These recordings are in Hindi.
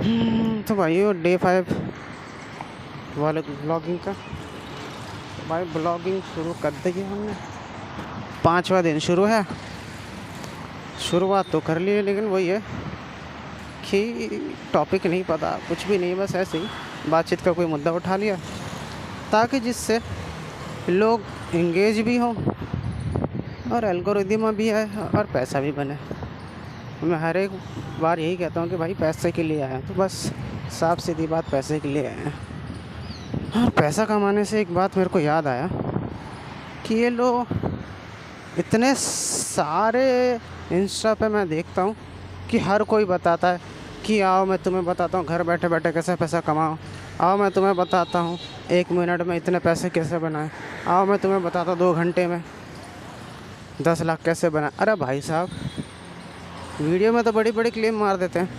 तो भाई वो डे 5 वाले ब्लॉगिंग का, तो भाई ब्लॉगिंग शुरू कर दी है हमने। 5वां दिन शुरू है। शुरुआत तो कर ली है, लेकिन वही है कि टॉपिक नहीं पता, कुछ भी नहीं, बस ऐसे ही बातचीत का कोई मुद्दा उठा लिया ताकि जिससे लोग इंगेज भी हों और एल्गोरिदम भी है और पैसा भी बने। मैं हर एक बार यही कहता हूँ कि भाई पैसे के लिए आए हैं, तो बस साफ सीधी बात, पैसे के लिए आए हैं। और पैसा कमाने से एक बात मेरे को याद आया कि ये लोग इतने सारे इंस्टा पे मैं देखता हूँ कि हर कोई बताता है कि आओ मैं तुम्हें बताता हूँ घर बैठे बैठे कैसे पैसा कमाओ, आओ मैं तुम्हें बताता हूँ 1 मिनट में इतने पैसे कैसे बनाएं, आओ मैं तुम्हें बताता हूँ 2 घंटे में 10 लाख कैसे बनाएं। अरे भाई साहब, वीडियो में तो बड़ी बड़ी क्लेम मार देते हैं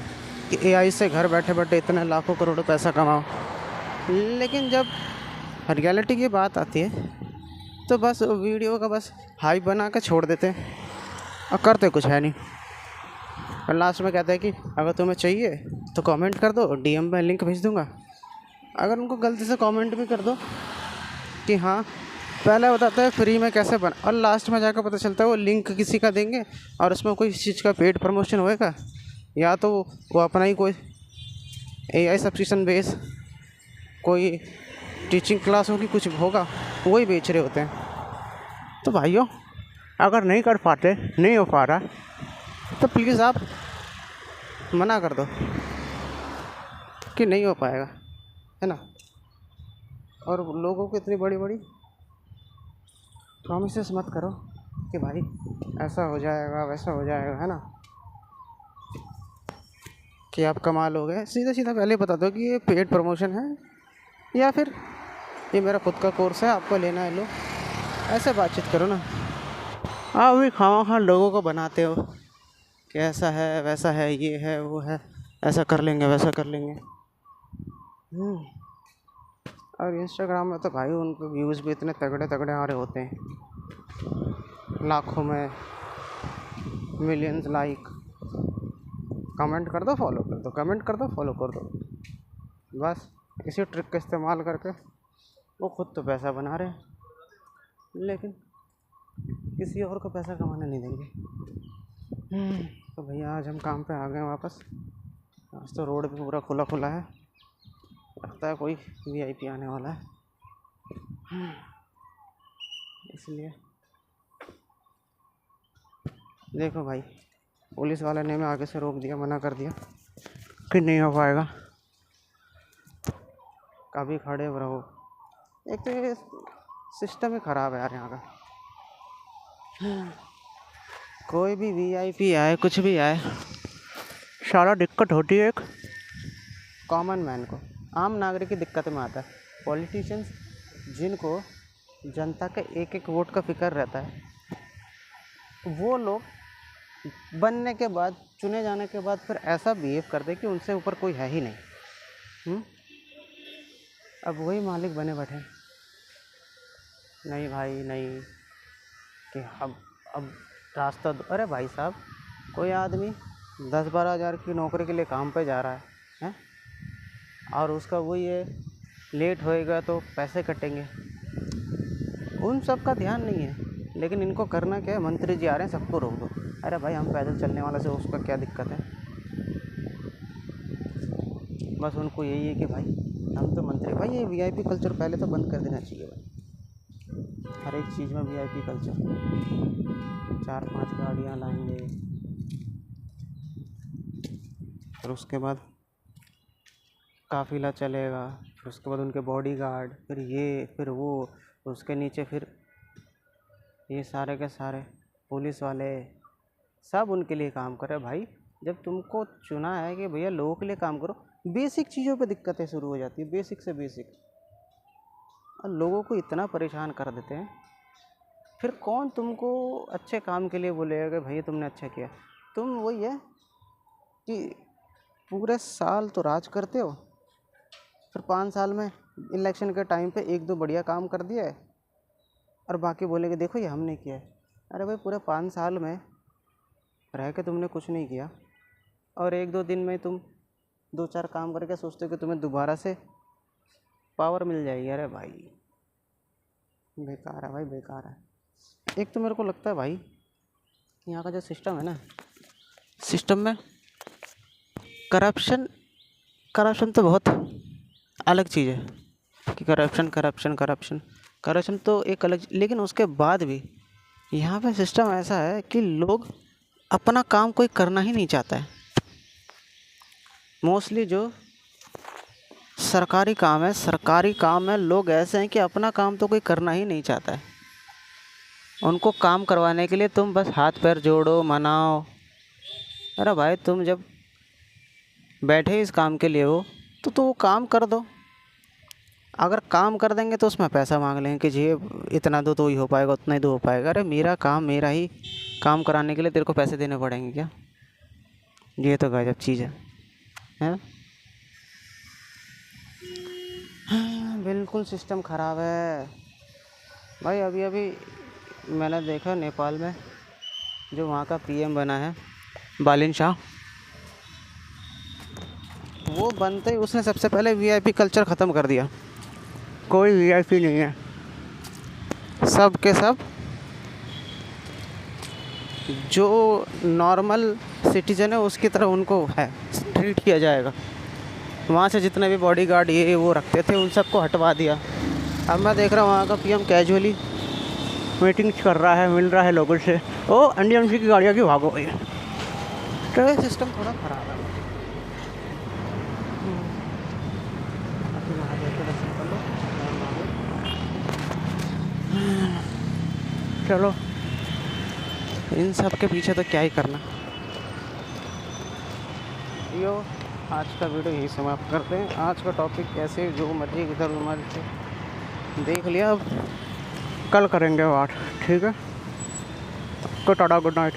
कि एआई से घर बैठे बैठे इतने लाखों करोड़ों पैसा कमाओ, लेकिन जब रियलिटी की बात आती है तो बस वीडियो का बस हाइप बना के छोड़ देते हैं और करते कुछ है नहीं। और लास्ट में कहते हैं कि अगर तुम्हें चाहिए तो कमेंट कर दो, डीएम में लिंक भेज दूंगा। अगर उनको गलती से कमेंट भी कर दो कि हाँ, पहले बताते हैं फ्री में कैसे बना, और लास्ट में जाकर पता चलता है वो लिंक किसी का देंगे और उसमें कोई चीज़ का पेड प्रमोशन होएगा, या तो वो अपना ही कोई एआई सब्सक्रिप्शन बेस कोई टीचिंग क्लास होगी, कुछ होगा, वही बेच रहे होते हैं। तो भाइयों, अगर नहीं कर पाते, नहीं हो पा रहा, तो प्लीज़ आप मना कर दो कि नहीं हो पाएगा, है ना। और लोगों को इतनी बड़ी बड़ी प्रॉमिसेस मत करो कि भाई ऐसा हो जाएगा वैसा हो जाएगा, है ना, कि आप कमा लोगे। सीधा सीधा पहले बता दो कि ये पेड प्रमोशन है या फिर ये मेरा खुद का कोर्स है, आपको लेना है लो। ऐसे बातचीत करो ना। आप भी खामा खा लोगों को बनाते हो कि ऐसा है वैसा है, ये है वो है, ऐसा कर लेंगे वैसा कर लेंगे। और इंस्टाग्राम में तो भाई उनके व्यूज़ भी इतने तगड़े तगड़े आ रहे होते हैं, लाखों में, मिलियंस लाइक। कमेंट कर दो, फॉलो कर दो, कमेंट कर दो, फॉलो कर दो। बस इसी ट्रिक का इस्तेमाल करके वो खुद तो पैसा बना रहे हैं, लेकिन किसी और को पैसा कमाने नहीं देंगे। तो भैया आज हम काम पे आ गए वापस। आज तो रोड भी पूरा खुला खुला है, लगता है कोई वीआईपी आने वाला है, इसलिए देखो भाई, पुलिस वाले ने मैं आगे से रोक दिया, मना कर दिया कि नहीं हो पाएगा, कभी खड़े रहो। एक तो ये सिस्टम ही ख़राब है यार यहाँ का। कोई भी वीआईपी आए, कुछ भी आए, सारा दिक्कत होती है एक कॉमन मैन को, आम नागरिक की दिक्कत में आता है। पॉलिटिशियंस जिनको जनता के एक एक वोट का फिक्र रहता है, वो लोग बनने के बाद, चुने जाने के बाद फिर ऐसा बिहेव करते कि उनसे ऊपर कोई है ही नहीं। अब वही मालिक बने बैठे, नहीं भाई नहीं, कि अब रास्ता दो। अरे भाई साहब, कोई आदमी 10-12 हज़ार की नौकरी के लिए काम पे जा रहा है और उसका वही है, लेट होएगा तो पैसे कटेंगे, उन सब का ध्यान नहीं है। लेकिन इनको करना क्या है, मंत्री जी आ रहे हैं सबको रोक दो। अरे भाई, हम पैदल चलने वाले से उसका क्या दिक्कत है। बस उनको यही है कि भाई हम तो मंत्री। भाई ये वीआईपी कल्चर पहले तो बंद कर देना चाहिए भाई, हर एक चीज़ में वीआईपी कल्चर। 4-5 गाड़ियाँ लाएंगे, फिर उसके बाद काफिला चलेगा, फिर उसके बाद उनके बॉडीगार्ड, फिर ये फिर वो, उसके नीचे फिर ये सारे के सारे पुलिस वाले, सब उनके लिए काम कर रहे हैं। भाई जब तुमको चुना है कि भैया लोगों के लिए काम करो, बेसिक चीज़ों पे दिक्कतें शुरू हो जाती है, बेसिक से बेसिक, और लोगों को इतना परेशान कर देते हैं। फिर कौन तुमको अच्छे काम के लिए बोलेगा कि भैया तुमने अच्छा किया। तुम वही है कि पूरे साल तो राज करते हो, फिर 5 साल में इलेक्शन के टाइम पे 1-2 बढ़िया काम कर दिया है और बाकी बोलेंगे देखो ये हमने किया है। अरे भाई, पूरे 5 साल में रह के तुमने कुछ नहीं किया और 1-2 दिन में तुम दो चार काम करके सोचते हो कि तुम्हें दोबारा से पावर मिल जाएगी। अरे भाई बेकार है भाई, बेकार है। एक तो मेरे को लगता है भाई यहाँ का जो सिस्टम है ना, सिस्टम में करप्शन तो बहुत अलग चीज़ है कि करप्शन तो एक अलग, लेकिन उसके बाद भी यहाँ पे सिस्टम ऐसा है कि लोग अपना काम कोई करना ही नहीं चाहता है। मोस्टली जो सरकारी काम है, लोग ऐसे हैं कि अपना काम तो कोई करना ही नहीं चाहता है। उनको काम करवाने के लिए तुम बस हाथ पैर जोड़ो, मनाओ। अरे भाई तुम जब बैठे इस काम के लिए हो तो वो काम कर दो। अगर काम कर देंगे तो उसमें पैसा मांग लेंगे कि जी इतना दो तो ही हो पाएगा, उतना ही दो हो पाएगा। अरे मेरा काम मेरा ही काम कराने के लिए तेरे को पैसे देने पड़ेंगे क्या? ये तो गजब चीज़ है, हैं? हाँ, बिल्कुल सिस्टम ख़राब है भाई। अभी अभी मैंने देखा नेपाल में जो वहाँ का पीएम बना है बालिन शाह, वो बनते ही उसने सबसे पहले वीआईपी कल्चर ख़त्म कर दिया। कोई वीआईपी नहीं है, सब के सब जो नॉर्मल सिटीजन है उसकी तरह उनको है ट्रीट किया जाएगा। वहाँ से जितने भी बॉडीगार्ड ये वो रखते थे उन सबको हटवा दिया। अब मैं देख रहा हूँ वहाँ का पीएम कैजुअली मीटिंग्स कर रहा है, मिल रहा है लोगों से। ओ एनडीएमसी की गाड़ियाँ क्यों भागो गई? तो ये सिस्टम थोड़ा ख़राब है। चलो इन सब के पीछे तो क्या ही करना। यो आज का वीडियो यही समाप्त करते हैं। आज का टॉपिक कैसे जो मर्जी इधर उधर से देख लिया, अब कल करेंगे बात, ठीक है? Good night.